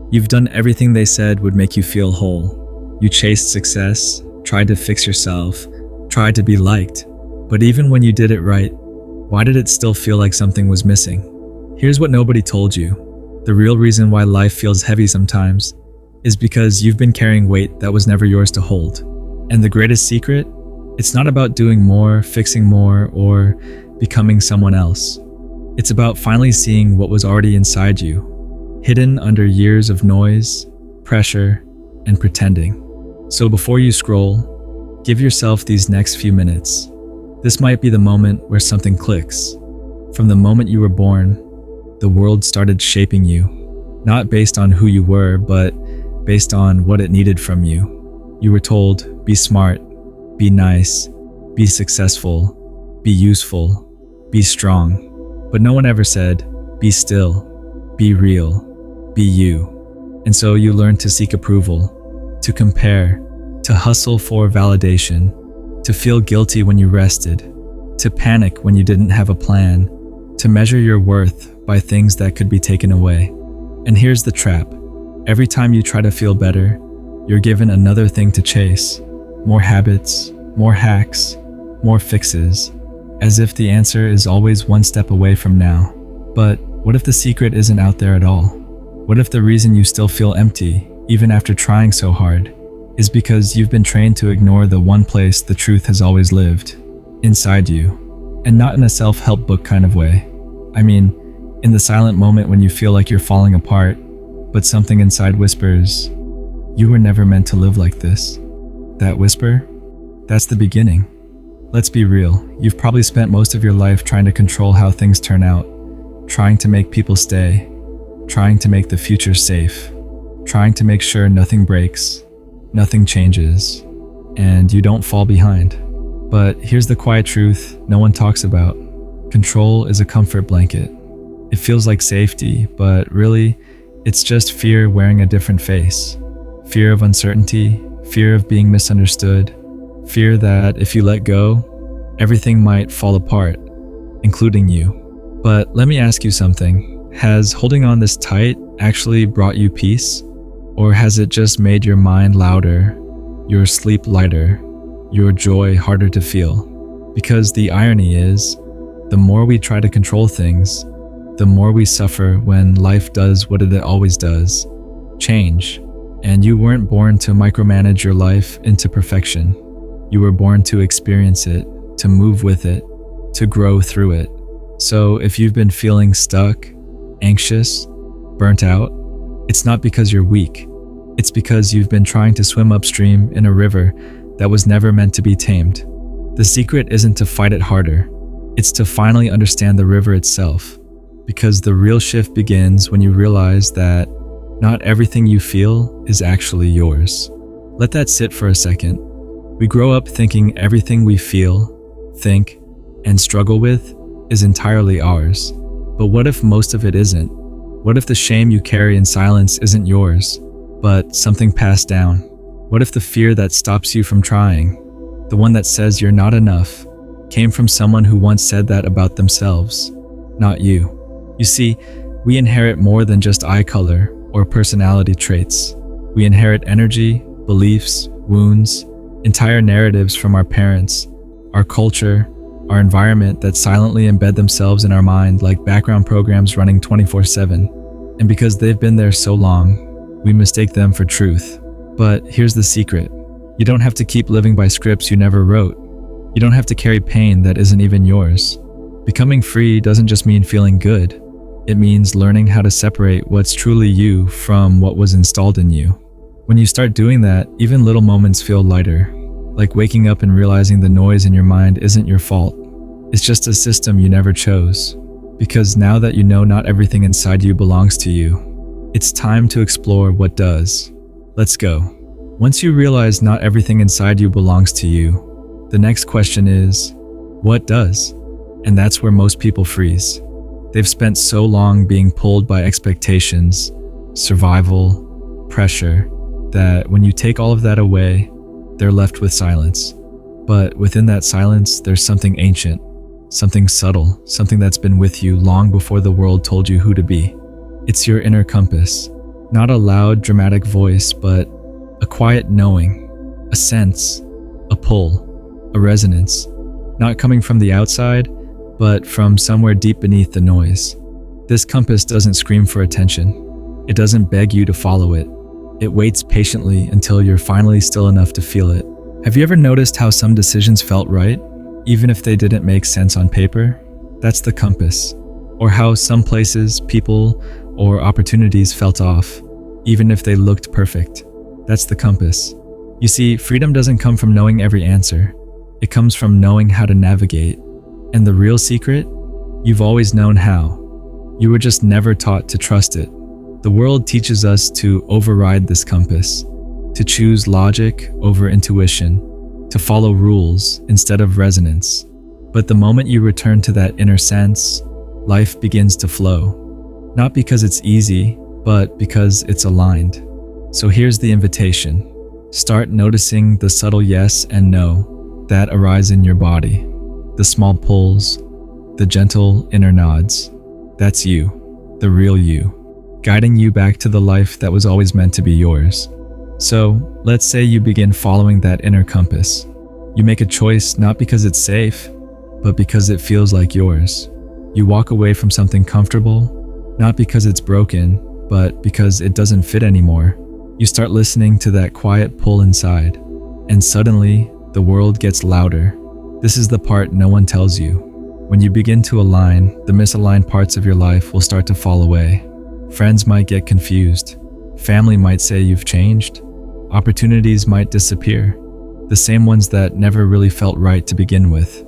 You've done everything they said would make you feel whole. You chased success, tried to fix yourself, tried to be liked. But even when you did it right, why did it still feel like something was missing? Here's what nobody told you. The real reason why life feels heavy sometimes is because you've been carrying weight that was never yours to hold. And the greatest secret? It's not about doing more, fixing more, or becoming someone else. It's about finally seeing what was already inside you, hidden under years of noise, pressure, and pretending. So before you scroll, give yourself these next few minutes. This might be the moment where something clicks. From the moment you were born, the world started shaping you, not based on who you were, but based on what it needed from you. You were told, be smart, be nice, be successful, be useful, be strong. But no one ever said, be still, be real, be you. And so you learned to seek approval, to compare, to hustle for validation, to feel guilty when you rested, to panic when you didn't have a plan, to measure your worth by things that could be taken away. And here's the trap. Every time you try to feel better, you're given another thing to chase. More habits, more hacks, more fixes, as if the answer is always one step away from now. But what if the secret isn't out there at all? What if the reason you still feel empty, even after trying so hard, is because you've been trained to ignore the one place the truth has always lived, inside you, and not in a self-help book kind of way. I mean, in the silent moment when you feel like you're falling apart, but something inside whispers, you were never meant to live like this. That whisper? That's the beginning. Let's be real, you've probably spent most of your life trying to control how things turn out, trying to make people stay, trying to make the future safe, trying to make sure nothing breaks, nothing changes, and you don't fall behind. But here's the quiet truth no one talks about. Control is a comfort blanket. It feels like safety, but really, it's just fear wearing a different face. Fear of uncertainty, fear of being misunderstood, fear that if you let go, everything might fall apart, including you. But let me ask you something. Has holding on this tight actually brought you peace? Or has it just made your mind louder, your sleep lighter, your joy harder to feel? Because the irony is, the more we try to control things, the more we suffer when life does what it always does, change. And you weren't born to micromanage your life into perfection. You were born to experience it, to move with it, to grow through it. So if you've been feeling stuck, anxious, burnt out, it's not because you're weak. It's because you've been trying to swim upstream in a river that was never meant to be tamed. The secret isn't to fight it harder. It's to finally understand the river itself. Because the real shift begins when you realize that not everything you feel is actually yours. Let that sit for a second. We grow up thinking everything we feel, think, and struggle with is entirely ours. But what if most of it isn't? What if the shame you carry in silence isn't yours, but something passed down? What if the fear that stops you from trying, the one that says you're not enough, came from someone who once said that about themselves, not you? You see, we inherit more than just eye color or personality traits. We inherit energy, beliefs, wounds, entire narratives from our parents, our culture, our environment that silently embed themselves in our mind like background programs running 24/7. And because they've been there so long, we mistake them for truth. But here's the secret. You don't have to keep living by scripts you never wrote. You don't have to carry pain that isn't even yours. Becoming free doesn't just mean feeling good. It means learning how to separate what's truly you from what was installed in you. When you start doing that, even little moments feel lighter, like waking up and realizing the noise in your mind isn't your fault. It's just a system you never chose. Because now that you know not everything inside you belongs to you, it's time to explore what does. Let's go. Once you realize not everything inside you belongs to you, the next question is, what does? And that's where most people freeze. They've spent so long being pulled by expectations, survival, pressure, that when you take all of that away, they're left with silence. But within that silence, there's something ancient, something subtle, something that's been with you long before the world told you who to be. It's your inner compass, Not a loud, dramatic voice, but a quiet knowing, a sense, a pull, a resonance, not coming from the outside, but from somewhere deep beneath the noise. This compass doesn't scream for attention. It doesn't beg you to follow it. It waits patiently until you're finally still enough to feel it. Have you ever noticed how some decisions felt right, even if they didn't make sense on paper? That's the compass. Or how some places, people, or opportunities felt off, even if they looked perfect. That's the compass. You see, freedom doesn't come from knowing every answer. It comes from knowing how to navigate. And the real secret? You've always known how. You were just never taught to trust it. The world teaches us to override this compass, to choose logic over intuition, to follow rules instead of resonance. But the moment you return to that inner sense, life begins to flow. Not because it's easy, but because it's aligned. So here's the invitation. Start noticing the subtle yes and no that arise in your body. The small pulls, the gentle inner nods. That's you, the real you, guiding you back to the life that was always meant to be yours. So, let's say you begin following that inner compass. You make a choice not because it's safe, but because it feels like yours. You walk away from something comfortable, not because it's broken, but because it doesn't fit anymore. You start listening to that quiet pull inside, and suddenly, the world gets louder. This is the part no one tells you. When you begin to align, the misaligned parts of your life will start to fall away. Friends might get confused. Family might say you've changed. Opportunities might disappear. The same ones that never really felt right to begin with.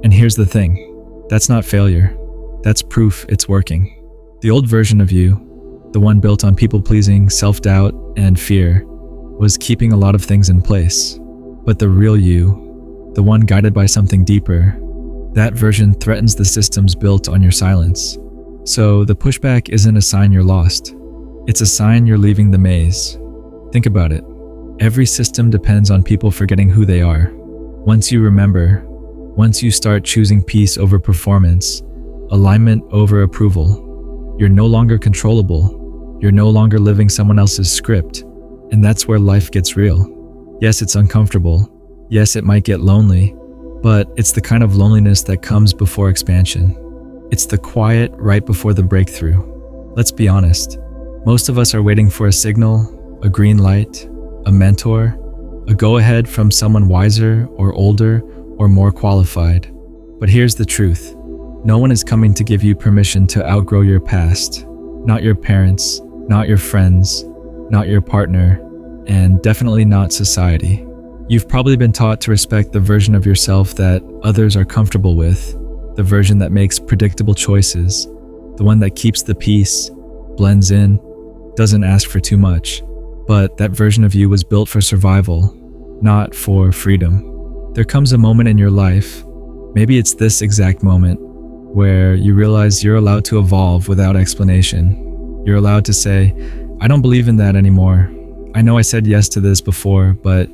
And here's the thing. That's not failure. That's proof it's working. The old version of you, the one built on people-pleasing, self-doubt, and fear, was keeping a lot of things in place. But the real you, the one guided by something deeper, that version threatens the systems built on your silence. So the pushback isn't a sign you're lost. It's a sign you're leaving the maze. Think about it. Every system depends on people forgetting who they are. Once you remember, once you start choosing peace over performance, alignment over approval, you're no longer controllable. You're no longer living someone else's script. And that's where life gets real. Yes, it's uncomfortable. Yes, it might get lonely. But it's the kind of loneliness that comes before expansion. It's the quiet right before the breakthrough. Let's be honest. Most of us are waiting for a signal, a green light, a mentor, a go-ahead from someone wiser or older or more qualified. But here's the truth. No one is coming to give you permission to outgrow your past. Not your parents, not your friends, not your partner, and definitely not society. You've probably been taught to respect the version of yourself that others are comfortable with, the version that makes predictable choices, the one that keeps the peace, blends in, doesn't ask for too much. But that version of you was built for survival, not for freedom. There comes a moment in your life, maybe it's this exact moment, where you realize you're allowed to evolve without explanation. You're allowed to say, I don't believe in that anymore. I know I said yes to this before, but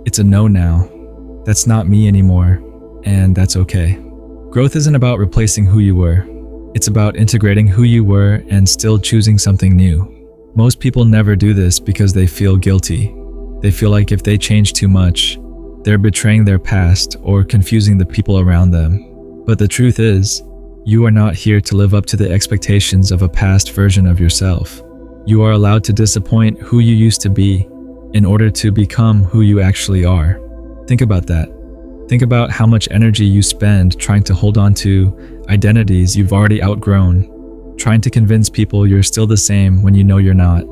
it's a no now. That's not me anymore, and that's okay. Growth isn't about replacing who you were. It's about integrating who you were and still choosing something new. Most people never do this because they feel guilty. They feel like if they change too much, they're betraying their past or confusing the people around them. But the truth is, you are not here to live up to the expectations of a past version of yourself. You are allowed to disappoint who you used to be in order to become who you actually are. Think about that. Think about how much energy you spend trying to hold on to identities you've already outgrown, trying to convince people you're still the same when you know you're not.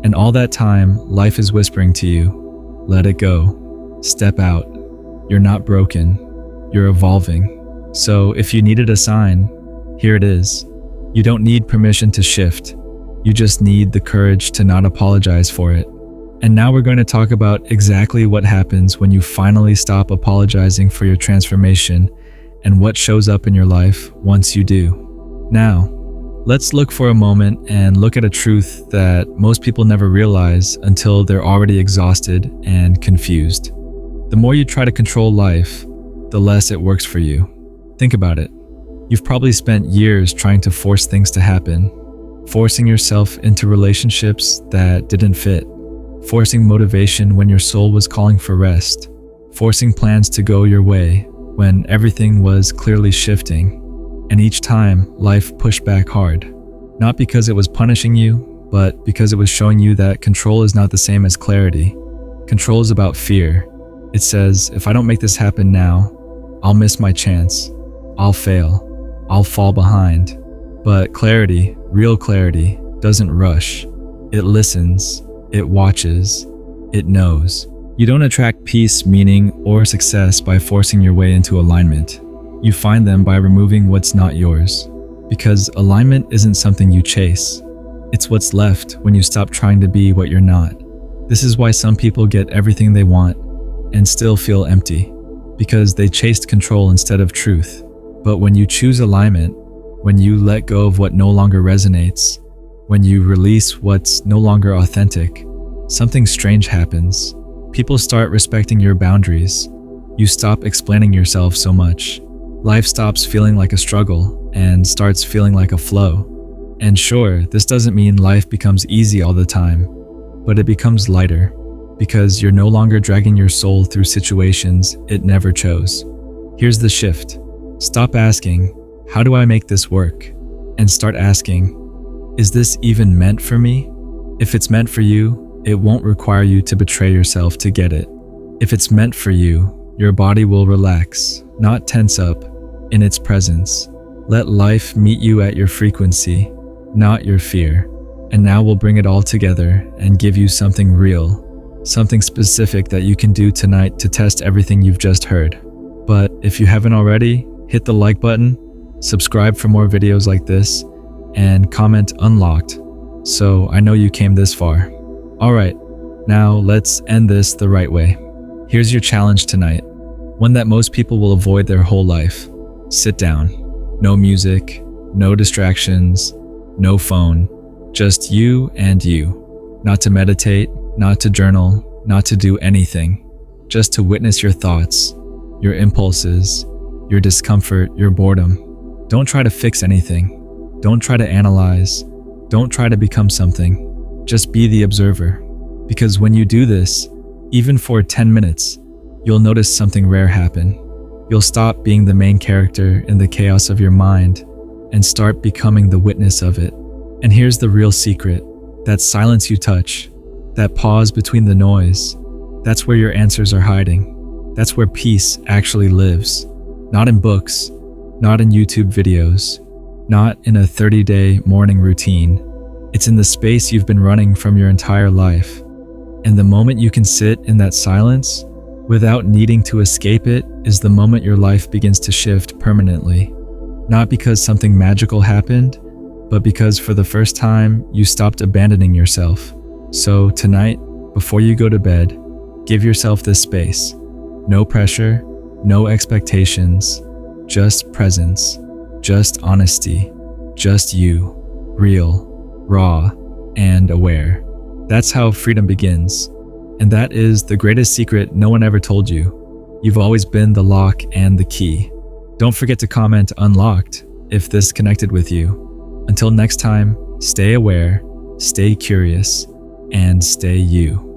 And all that time, life is whispering to you, let it go, step out. You're not broken, you're evolving. So if you needed a sign, here it is. You don't need permission to shift. You just need the courage to not apologize for it. And now we're going to talk about exactly what happens when you finally stop apologizing for your transformation and what shows up in your life once you do. Now, let's look for a moment and look at a truth that most people never realize until they're already exhausted and confused. The more you try to control life, the less it works for you. Think about it. You've probably spent years trying to force things to happen. forcing yourself into relationships that didn't fit, forcing motivation when your soul was calling for rest, forcing plans to go your way when everything was clearly shifting. And each time, life pushed back hard. Not because it was punishing you, but because it was showing you that control is not the same as clarity. Control is about fear. It says, if I don't make this happen now, I'll miss my chance. I'll fail. I'll fall behind. But clarity, real clarity, doesn't rush. It listens. It watches. It knows. You don't attract peace, meaning, or success by forcing your way into alignment. You find them by removing what's not yours. Because alignment isn't something you chase. It's what's left when you stop trying to be what you're not. This is why some people get everything they want and still feel empty. Because they chased control instead of truth. But when you choose alignment, when you let go of what no longer resonates, when you release what's no longer authentic, something strange happens. People start respecting your boundaries. You stop explaining yourself so much. Life stops feeling like a struggle and starts feeling like a flow. And sure, this doesn't mean life becomes easy all the time, but it becomes lighter because you're no longer dragging your soul through situations it never chose. Here's the shift. Stop asking, how do I make this work? And start asking, is this even meant for me? If it's meant for you, it won't require you to betray yourself to get it. If it's meant for you, your body will relax, not tense up, in its presence. Let life meet you at your frequency, not your fear. And now we'll bring it all together and give you something real, something specific that you can do tonight to test everything you've just heard. But if you haven't already, hit the like button, subscribe for more videos like this, and comment unlocked so I know you came this far. Alright, now let's end this the right way. Here's your challenge tonight, one that most people will avoid their whole life. Sit down. No music, no distractions, no phone, just you and you. Not to meditate, not to journal, not to do anything, just to witness your thoughts, your impulses, your discomfort, your boredom. Don't try to fix anything. Don't try to analyze. Don't try to become something. Just be the observer. Because when you do this, even for 10 minutes, you'll notice something rare happen. You'll stop being the main character in the chaos of your mind and start becoming the witness of it. And here's the real secret. That silence you touch, that pause between the noise, that's where your answers are hiding. That's where peace actually lives. Not in books, not in YouTube videos, not in a 30-day morning routine. It's in the space you've been running from your entire life. And the moment you can sit in that silence, without needing to escape it, is the moment your life begins to shift permanently. Not because something magical happened, but because for the first time, you stopped abandoning yourself. So tonight, before you go to bed, give yourself this space. No pressure, no expectations, just presence, just honesty, just you, real, raw, and aware. That's how freedom begins. And that is the greatest secret no one ever told you. You've always been the lock and the key. Don't forget to comment unlocked if this connected with you. Until next time, stay aware, stay curious, and stay you.